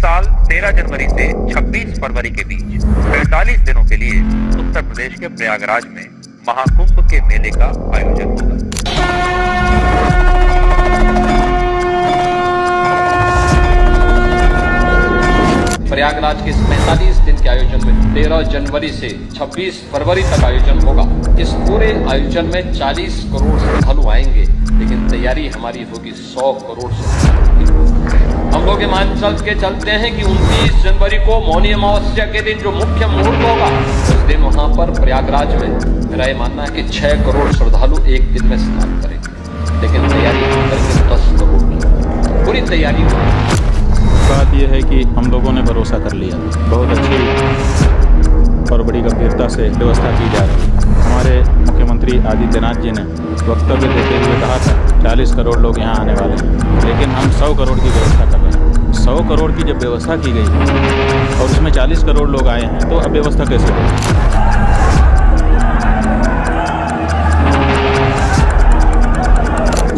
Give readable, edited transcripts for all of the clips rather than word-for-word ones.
साल 13 जनवरी से 26 फरवरी के बीच 45 दिनों के लिए उत्तर प्रदेश के प्रयागराज में महाकुंभ के मेले का आयोजन होगा। प्रयागराज के इस 45 दिन के आयोजन में 13 जनवरी से 26 फरवरी तक आयोजन होगा। इस पूरे आयोजन में 40 करोड़ श्रद्धालु आएंगे, लेकिन तैयारी हमारी होगी 100 करोड़ श्रद्धालु की। हम लोग हिमाचल के चलते हैं कि 29 जनवरी को मौनी अमावस्या के दिन जो मुख्य मुहूर्त होगा, उस दिन वहां पर प्रयागराज में मेरा ये मानना है कि 6 करोड़ श्रद्धालु एक दिन में स्नान करेंगे, लेकिन तैयारी हम करेंगे 10 करोड़ की। पूरी तैयारी होगी। बात यह है कि हम लोगों ने भरोसा कर लिया, बहुत अच्छी और बड़ी गंभीरता से व्यवस्था की जा रही है। हमारे मुख्यमंत्री आदित्यनाथ जी ने वक्तव्य देते हुए कहा था 40 करोड़ लोग यहाँ आने वाले हैं, लेकिन हम 100 करोड़ की व्यवस्था कर रहे हैं। 100 करोड़ की जब व्यवस्था की गई और उसमें 40 करोड़ लोग आए हैं, तो अब व्यवस्था कैसे होगी?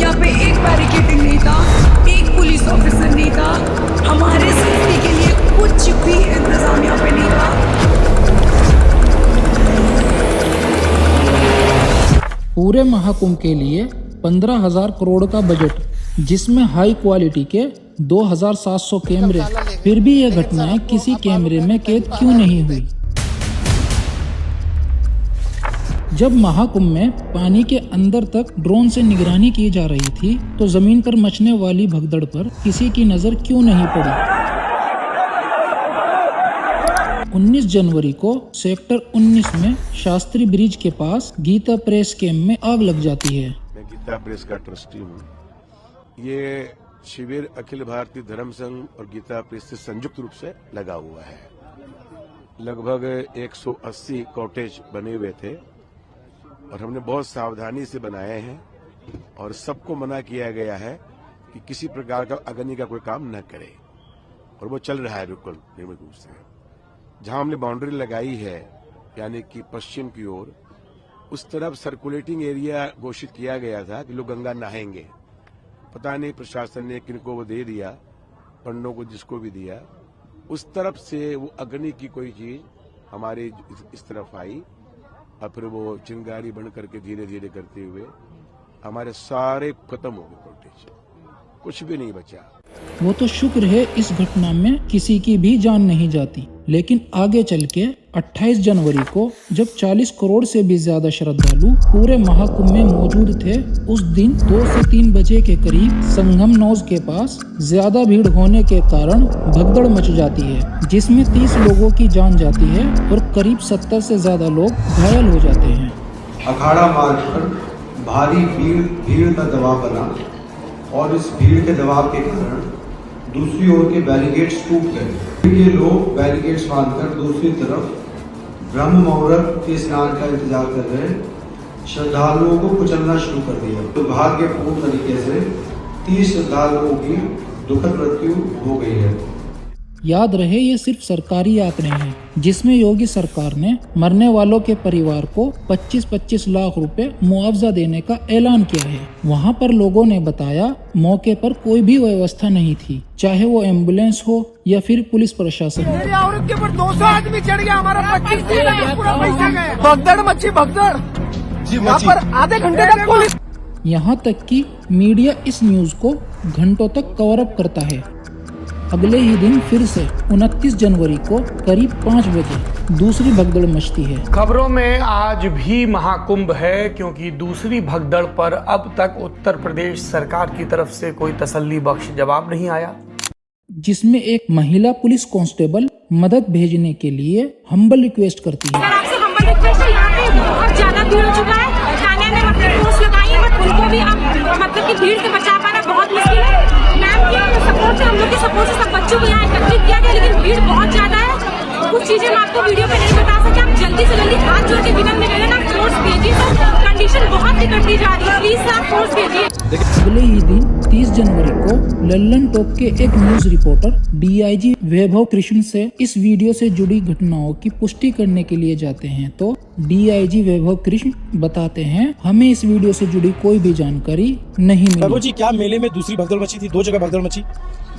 यहाँ पे एक बैरिकेडिंग नहीं था, एक पुलिस ऑफिसर नहीं था, हमारे सेफ्टी के लिए कुछ भी इंतजाम यहाँ पे नहीं था। पूरे महाकुंभ के लिए 15,000 करोड़ का बजट, जिसमें हाई क्वालिटी के 2,700 कैमरे, फिर भी यह घटनाएं किसी कैमरे में कैद क्यों नहीं हुई? जब महाकुंभ में पानी के अंदर तक ड्रोन से निगरानी की जा रही थी, तो जमीन पर मचने वाली भगदड़ पर किसी की नजर क्यों नहीं पड़ी? 19 जनवरी को सेक्टर 19 में शास्त्री ब्रिज के पास गीता प्रेस कैंप में आग लग जाती है। मैं गीता प्रेस का ट्रस्टी हूँ। ये शिविर अखिल भारतीय धर्म संघ और गीता प्रेस से संयुक्त रूप से लगा हुआ है। लगभग 180 कॉटेज बने हुए थे और हमने बहुत सावधानी से बनाए हैं और सबको मना किया गया है कि किसी प्रकार का अग्नि का कोई काम न करे, और वो चल रहा है बिल्कुल नियमित रूप से। जहां हमने बाउंड्री लगाई है, यानी कि पश्चिम की ओर, उस तरफ सर्कुलेटिंग एरिया घोषित किया गया था कि लोग गंगा नहाएंगे। पता नहीं प्रशासन ने किनको वो दे दिया, पंडों को जिसको भी दिया, उस तरफ से वो अग्नि की कोई चीज हमारे इस तरफ आई और फिर वो चिंगारी बन करके धीरे धीरे करते हुए हमारे सारे खत्म हो गए कॉटेज, कुछ भी नहीं बचा। वो तो शुक्र है इस घटना में किसी की भी जान नहीं जाती, लेकिन आगे चल के 28 जनवरी को जब 40 करोड़ से भी ज्यादा श्रद्धालु पूरे महाकुंभ में मौजूद थे, उस दिन 2 से 3 बजे के करीब संगम नौज के पास ज्यादा भीड़ होने के कारण भगदड़ मच जाती है, जिसमें 30 लोगों की जान जाती है और करीब 70 से ज्यादा लोग घायल हो जाते हैं। अखाड़ा मार्ग पर भारी भीड़ का दबाव बना और इस भीड़ के दबाव के कारण दूसरी ओर के बैरिकेड्स टूट गए। ये लोग बैरिकेड्स बांधकर दूसरी तरफ ब्रह्म मुहूर्त के स्नान का इंतजार कर रहे श्रद्धालुओं को कुचलना शुरू कर दिया। दुर्भाग्यपूर्ण तरीके से 30 श्रद्धालुओं की दुखद मृत्यु हो गई है। याद रहे, ये सिर्फ सरकारी आंकड़े हैं, जिसमें योगी सरकार ने मरने वालों के परिवार को 25-25 लाख रुपए मुआवजा देने का ऐलान किया है। वहाँ पर लोगों ने बताया मौके पर कोई भी व्यवस्था नहीं थी, चाहे वो एम्बुलेंस हो या फिर पुलिस प्रशासन। मेरी औरत के ऊपर 200 आदमी चढ़ गया, हमारा 25 दिन पूरा पैसा गया। भगदड़ मची, भगदड़ यहाँ पर आधे घंटे तक पुलिस। यहाँ तक कि मीडिया इस न्यूज को घंटों तक कवर अप करता है। अगले ही दिन फिर से 29 जनवरी को करीब 5 बजे दूसरी भगदड़ मचती है। खबरों में आज भी महाकुंभ है, क्योंकि दूसरी भगदड़ पर अब तक उत्तर प्रदेश सरकार की तरफ से कोई तसल्ली बख्श जवाब नहीं आया, जिसमें एक महिला पुलिस कांस्टेबल मदद भेजने के लिए हम्बल रिक्वेस्ट करती है। आपसे हम्बल रिक्वेस्ट है, यहाँ पे बहुत ज्यादा भीड़ हो चुका है, थाने में मतलब पोस्ट लगाई है, बट उनको भी अब मतलब कि भीड़ से बचा पाना बहुत मुश्किल है। मैम के सपोर्ट से, हम लोग के सपोर्ट से सब बच्चों को यहाँ एकत्रित किया गया, लेकिन भीड़ बहुत ज्यादा है। कुछ चीजें मैं आपको वीडियो पे नहीं बता सकती, आप जल्दी से जल्दी हाथ जोड़ के विनम्र निवेदन ना फोर्स भेजिए, तो कंडीशन बहुत बिगड़ती जा रही है, प्लीज आप फोर्स भेजिए। अगले ही दिन 30 जनवरी को लल्लन टॉप के एक news reporter DIG Vaibhav Krishna से इस वीडियो से जुड़ी घटनाओं की पुष्टि करने के लिए जाते हैं, तो डीआईजी वैभव कृष्ण बताते हैं हमें इस वीडियो से जुड़ी कोई भी जानकारी नहीं मिली। जी क्या मेले में दूसरी भगदड़ मची थी? 2 जगह भगदड़ मची।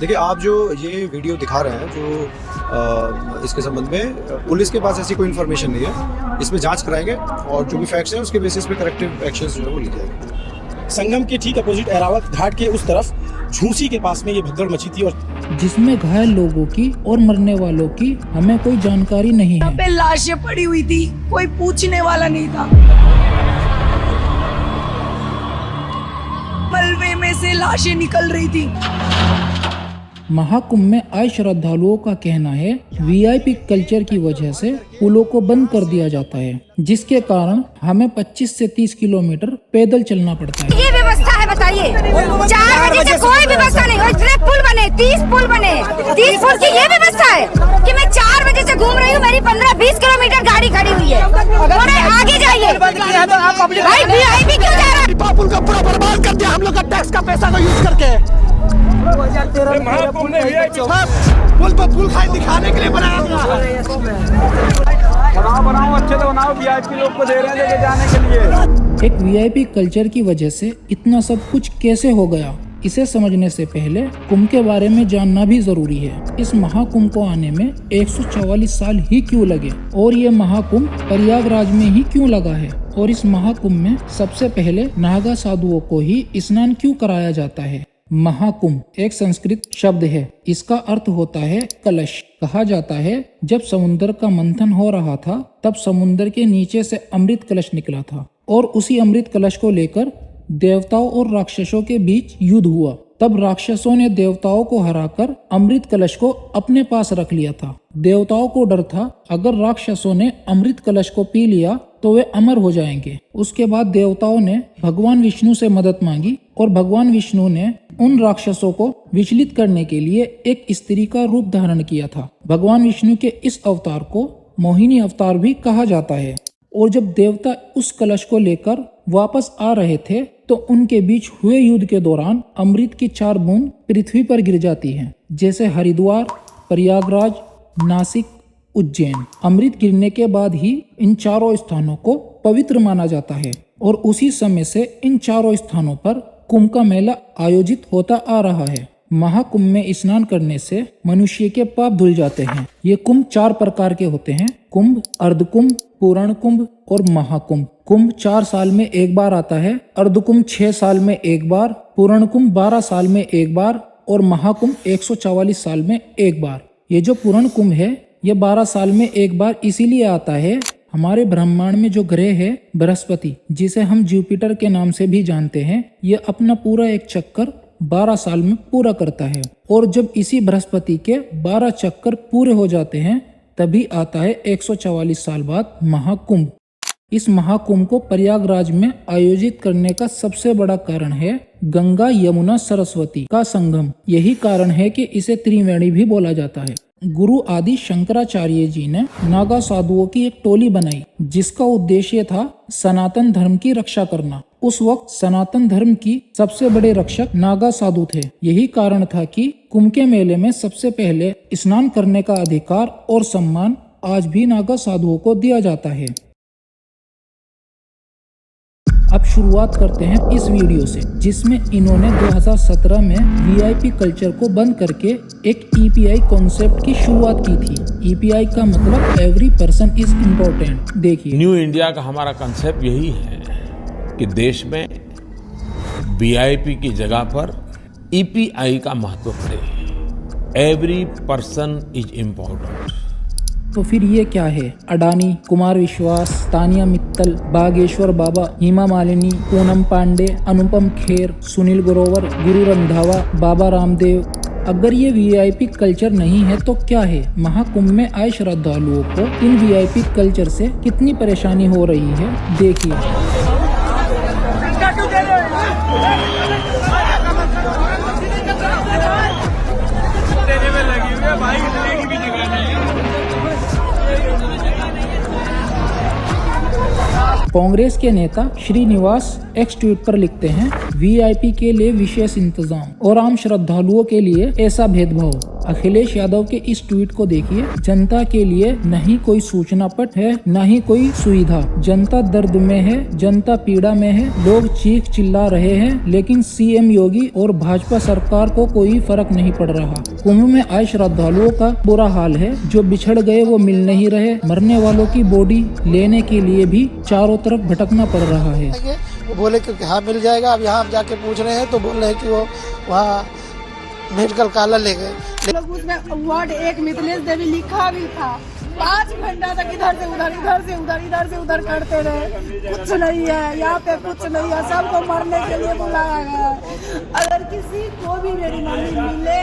देखिए, आप जो ये वीडियो दिखा रहे हैं, जो इसके संबंध में पुलिस के पास ऐसी कोई इन्फॉर्मेशन नहीं है। इसमें जांच कराएंगे और जो भी फैक्ट्स हैं उसके बेसिस पे करेक्टिव एक्शंस जो है वो ली जाएंगे। संगम के ठीक अपोजिट एरावत घाट के उस तरफ झूसी के पास में ये भगदड़ मची थी, और जिसमें घायल लोगों की और मरने वालों की हमें कोई जानकारी नहीं यहाँ है। पे लाशें पड़ी हुई थी, कोई पूछने वाला नहीं था। मलबे में से लाशें निकल रही थी। महाकुंभ में आए श्रद्धालुओं का कहना है वीआईपी कल्चर की वजह से पुलों को बंद कर दिया जाता है, जिसके कारण हमें 25 से 30 किलोमीटर पैदल चलना पड़ता है। ये व्यवस्था है, बताइए 4 बजे से कोई व्यवस्था नहीं, इतने पुल बने, 30 पुल बने, 30 पुल की ये व्यवस्था है कि मैं 4 बजे से घूम रही हूँ, मेरी 15-20 किलोमीटर गाड़ी खड़ी हुई है। और आगे जाइए भाई, वीआईपी क्यों जा रहा है? पुल का पूरा बर्बाद कर दिया हम लोग का टैक्स का पैसा को यूज करके। महाकुंभ ने पुल पर पुल खाई दिखाने के लिए बनाया बनाओ अच्छे से बनाओ, वीआईपी लोग को दे रहे हैं लेके जाने के लिए। एक वीआईपी कल्चर की वजह से इतना सब कुछ कैसे हो गया, इसे समझने से पहले कुंभ के बारे में जानना भी जरूरी है। इस महाकुंभ को आने में 144 साल ही क्यों लगे, और ये महाकुंभ प्रयागराज में ही क्यों लगा है, और इस महाकुंभ में सबसे पहले नागा साधुओं को ही स्नान क्यों कराया जाता है। महाकुंभ एक संस्कृत शब्द है, इसका अर्थ होता है कलश। कहा जाता है जब समुद्र का मंथन हो रहा था तब समुद्र के नीचे से अमृत कलश निकला था, और उसी अमृत कलश को लेकर देवताओं और राक्षसों के बीच युद्ध हुआ। तब राक्षसों ने देवताओं को हराकर अमृत कलश को अपने पास रख लिया था। देवताओं को डर था अगर राक्षसों ने अमृत कलश को पी लिया तो वे अमर हो जाएंगे। उसके बाद देवताओं ने भगवान विष्णु से मदद मांगी, और भगवान विष्णु ने उन राक्षसों को विचलित करने के लिए एक स्त्री का रूप धारण किया था। भगवान विष्णु के इस अवतार को मोहिनी अवतार भी कहा जाता है। और जब देवता उस कलश को लेकर वापस आ रहे थे तो उनके बीच हुए युद्ध के दौरान अमृत की 4 बूंद पृथ्वी पर गिर जाती हैं, जैसे हरिद्वार, प्रयागराज, नासिक, उज्जैन। अमृत गिरने के बाद ही इन चारों स्थानों को पवित्र माना जाता है, और उसी समय से इन चारों स्थानों पर कुंभ का मेला आयोजित होता आ रहा है। महाकुंभ में स्नान करने से मनुष्य के पाप धुल जाते हैं। ये कुंभ 4 प्रकार के होते हैं: कुंभ, अर्धकुंभ, पूर्ण कुंभ और महाकुंभ। कुंभ 4 साल में एक बार आता है, अर्धकुंभ 6 साल में एक बार, पूर्ण कुंभ 12 साल में एक बार और महाकुंभ 144 साल में एक बार। ये जो पूर्ण कुंभ है ये 12 साल में एक बार इसीलिए आता है, हमारे ब्रह्मांड में जो ग्रह है बृहस्पति, जिसे हम जुपिटर के नाम से भी जानते हैं, ये अपना पूरा एक चक्कर 12 साल में पूरा करता है। और जब इसी बृहस्पति के 12 चक्कर पूरे हो जाते हैं तभी आता है 144 साल बाद महाकुंभ। इस महाकुंभ को प्रयागराज में आयोजित करने का सबसे बड़ा कारण है गंगा यमुना सरस्वती का संगम। यही कारण है कि इसे त्रिवेणी भी बोला जाता है। गुरु आदि शंकराचार्य जी ने नागा साधुओं की एक टोली बनाई जिसका उद्देश्य था सनातन धर्म की रक्षा करना। उस वक्त सनातन धर्म की सबसे बड़े रक्षक नागा साधु थे। यही कारण था कि कुंभ के मेले में सबसे पहले स्नान करने का अधिकार और सम्मान आज भी नागा साधुओं को दिया जाता है। अब शुरुआत करते हैं इस वीडियो से, जिसमें इन्होंने 2017 में वीआईपी कल्चर को बंद करके एक ईपीआई कॉन्सेप्ट की शुरुआत की थी। ईपीआई का मतलब एवरी पर्सन इज इम्पोर्टेंट। देखिए, न्यू इंडिया का हमारा कंसेप्ट यही है कि देश में वीआईपी की जगह पर ईपीआई का महत्व बढ़े। Every person is important. तो फिर ये क्या है? अडानी, कुमार विश्वास, तानिया मित्तल, बागेश्वर बाबा, हेमा मालिनी, पूनम पांडे, अनुपम खेर, सुनील ग्रोवर, गुरु रंधावा, बाबा रामदेव। अगर ये वीआईपी कल्चर नहीं है तो क्या है? महाकुंभ में आए श्रद्धालुओं को इन वीआईपी कल्चर से कितनी परेशानी हो रही है, देखिए। कांग्रेस के नेता श्रीनिवास एक्स ट्वीट पर लिखते हैं, वीआईपी के लिए विशेष इंतजाम और आम श्रद्धालुओं के लिए ऐसा भेदभाव। अखिलेश यादव के इस ट्वीट को देखिए। जनता के लिए न ही कोई सूचना पट है, न ही कोई सुविधा। जनता दर्द में है, जनता पीड़ा में है, लोग चीख चिल्ला रहे हैं, लेकिन सीएम योगी और भाजपा सरकार को कोई फर्क नहीं पड़ रहा। कुंभ में आए श्रद्धालुओं का बुरा हाल है। जो बिछड़ गए वो मिल नहीं रहे। मरने वालों की बॉडी लेने के लिए भी चारों तरफ भटकना पड़ रहा है। वो बोले कि हाँ मिल जाएगा। अब यहाँ जाके पूछ रहे हैं तो बोल रहे हैं कि वो वहाँ मेडिकल कॉलेज ले गए। उसमें वार्ड 1 मिथिलेश देवी लिखा भी था। 5 घंटा तक इधर से उधर, इधर से उधर, इधर से उधर करते रहे। कुछ नहीं है यहाँ पे, कुछ नहीं है। सबको मरने के लिए बुलाया गया है। अगर किसी को भी मेरी मम्मी मिले,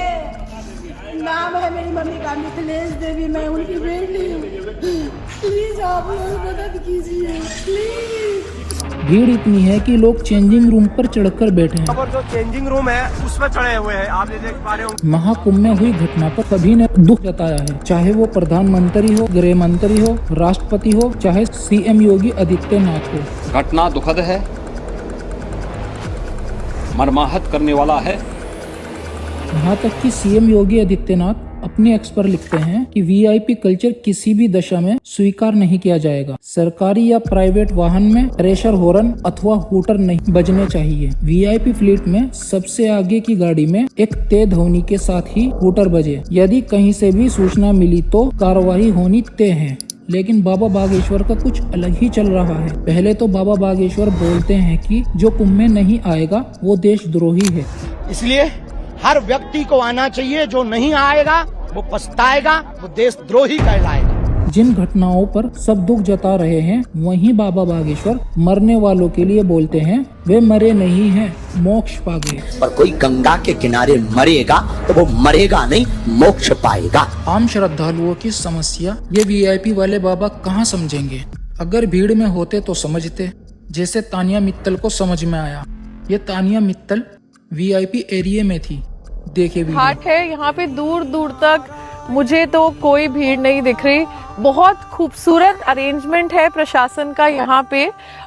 नाम है मेरी मम्मी का मिथिलेश देवी, मैं उनकी बेटी हूँ, प्लीज आप लोग मदद कीजिए प्लीज। भीड़ इतनी है कि लोग चेंजिंग रूम पर चढ़कर बैठे हैं। और जो चेंजिंग रूम है उसमें चढ़े हुए हैं, आप देख पा रहे हो। महाकुंभ में हुई घटना पर सभी ने दुख जताया है, चाहे वो प्रधानमंत्री हो, गृह मंत्री हो, राष्ट्रपति हो, चाहे सीएम योगी आदित्यनाथ हो। घटना दुखद है, मर्माहत करने वाला है। यहाँ तक कि सीएम योगी आदित्यनाथ अपने एक्स पर लिखते हैं कि वीआईपी कल्चर किसी भी दशा में स्वीकार नहीं किया जाएगा। सरकारी या प्राइवेट वाहन में प्रेशर हॉर्न अथवा हूटर नहीं बजने चाहिए। वीआईपी फ्लीट में सबसे आगे की गाड़ी में एक तय ध्वनि के साथ ही हूटर बजे। यदि कहीं से भी सूचना मिली तो कार्रवाई होनी तय है। लेकिन बाबा बागेश्वर का कुछ अलग ही चल रहा है। पहले तो बाबा बागेश्वर बोलते हैं कि जो कुंभ में नहीं आएगा वो देशद्रोही है। इसलिए हर व्यक्ति को आना चाहिए, जो नहीं आएगा वो पछताएगा, वो देशद्रोही कहलाएगा। जिन घटनाओं पर सब दुख जता रहे हैं, वहीं बाबा बागेश्वर मरने वालों के लिए बोलते हैं वे मरे नहीं हैं, मोक्ष पा गए। पर कोई गंगा के किनारे मरेगा तो वो मरेगा नहीं, मोक्ष पाएगा। आम श्रद्धालुओं की समस्या ये वीआईपी वाले बाबा कहाँ समझेंगे। अगर भीड़ में होते तो समझते, जैसे तानिया मित्तल को समझ में आया। ये तानिया मित्तल वीआईपी एरिया में थी। देखिए घाट है यहाँ पे, दूर दूर तक मुझे तो कोई भीड़ नहीं दिख रही। बहुत खूबसूरत अरेंजमेंट है प्रशासन का यहाँ पे।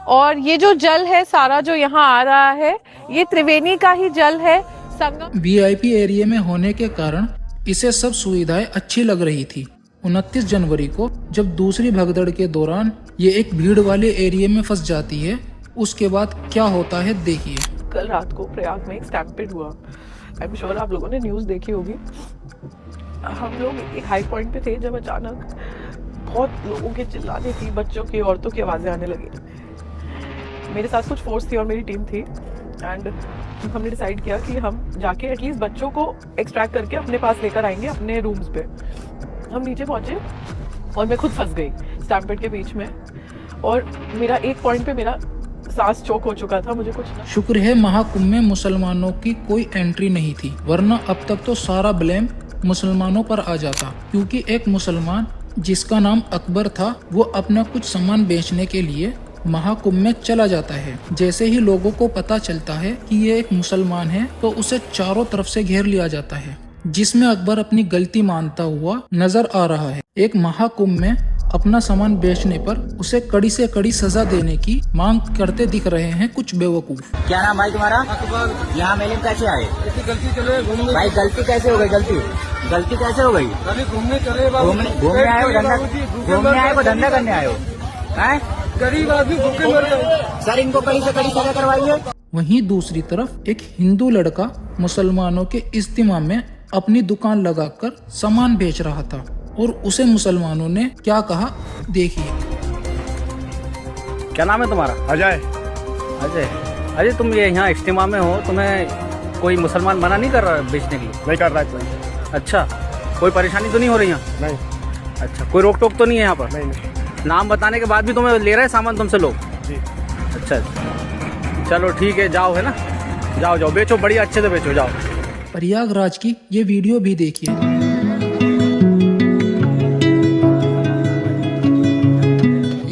और ये जो जल है सारा जो यहाँ आ रहा है, ये त्रिवेणी का ही जल है। संगम वीआईपी एरिया में होने के कारण इसे सब सुविधाएं अच्छी लग रही थी। 29 जनवरी को जब दूसरी भगदड़ के दौरान ये एक भीड़ वाले एरिया में फंस जाती है, उसके बाद क्या होता है देखिए। कल रात को प्रयाग में एक स्टैम्पेड हुआ। आई एम श्योर आप लोगों ने न्यूज़ देखी होगी। हम लोग एक हाई पॉइंट पे थे जब अचानक बहुत लोगों के चिल्लाने की, बच्चों की, औरतों की आवाज़ें आने लगी। मेरे साथ कुछ फोर्स थी और मेरी टीम थी एंड हमने डिसाइड किया कि हम जाके एटलीस्ट बच्चों को एक्सट्रैक्ट करके अपने पास लेकर आएंगे अपने रूम्स पे। हम नीचे पहुंचे और मैं खुद फंस गई स्टैम्पेड के बीच में और मेरा एक पॉइंट पे मेरा सांस चोक हो चुका था। मुझे कुछ शुक्र है महाकुंभ में मुसलमानों की कोई एंट्री नहीं थी, वरना अब तक तो सारा ब्लेम मुसलमानों पर आ जाता। क्योंकि एक मुसलमान जिसका नाम अकबर था, वो अपना कुछ सामान बेचने के लिए महाकुंभ में चला जाता है। जैसे ही लोगों को पता चलता है कि ये एक मुसलमान है, तो उसे चारों तरफ से घेर लिया जाता है, जिसमें अकबर अपनी गलती मानता हुआ नजर आ रहा है। एक महाकुंभ में अपना सामान बेचने पर उसे कड़ी से कड़ी सजा देने की मांग करते दिख रहे हैं कुछ बेवकूफ। क्या नाम भाई तुम्हारा? यहाँ मेले में कैसे आए? भाई गलती कैसे हो गई? गलती कैसे हो गई? घूमने आए हो, धंधा करने आए हो? गरीब आदमी भूखे मर गए। सर इनको कड़ी से कड़ी सजा करवाइए। वहीं दूसरी तरफ एक हिंदू लड़का मुसलमानों के इज्तिमा में अपनी दुकान लगाकर सामान बेच रहा था और उसे मुसलमानों ने क्या कहा देखिए। क्या नाम है तुम्हारा? अजय। अजय, तुम ये यहाँ इज्तिमा में हो, तुम्हें कोई मुसलमान मना नहीं कर रहा है बेचने के लिए? नहीं कर रहा है कोई। अच्छा, कोई परेशानी तो नहीं हो रही यहाँ? नहीं। अच्छा, कोई रोक टोक तो नहीं है यहाँ पर? नहीं। नाम बताने के बाद भी तुम्हें ले रहे हैं सामान तुमसे लोग? जी। अच्छा, चलो ठीक है, जाओ, है ना, जाओ बेचो, बढ़िया अच्छे से बेचो, जाओ। प्रयागराज की ये वीडियो भी देखिए।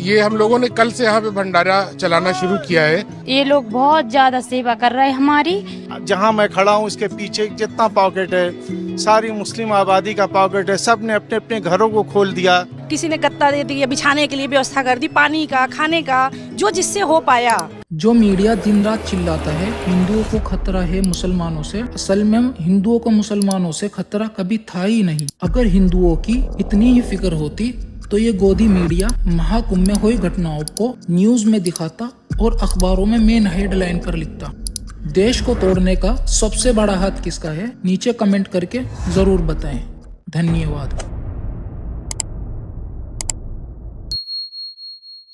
ये हम लोगों ने कल से यहाँ पे भंडारा चलाना शुरू किया है। ये लोग बहुत ज्यादा सेवा कर रहे हैं हमारी। जहाँ मैं खड़ा हूँ इसके पीछे जितना पॉकेट है, सारी मुस्लिम आबादी का पॉकेट है। सब ने अपने अपने घरों को खोल दिया। किसी ने गत्ता दे दिया, बिछाने के लिए व्यवस्था कर दी, पानी का, खाने का, जो जिससे हो पाया। जो मीडिया दिन रात चिल्लाता है हिंदुओं को खतरा है मुसलमानों से, असल में हिंदुओं को मुसलमानों से खतरा कभी था ही नहीं। अगर हिंदुओं की इतनी ही फिक्र होती तो ये गोदी मीडिया महाकुंभ में हुई घटनाओं को न्यूज में दिखाता और अखबारों में मेन हेडलाइन पर लिखता। देश को तोड़ने का सबसे बड़ा हाथ किसका है, नीचे कमेंट करके जरूर बताएं। धन्यवाद।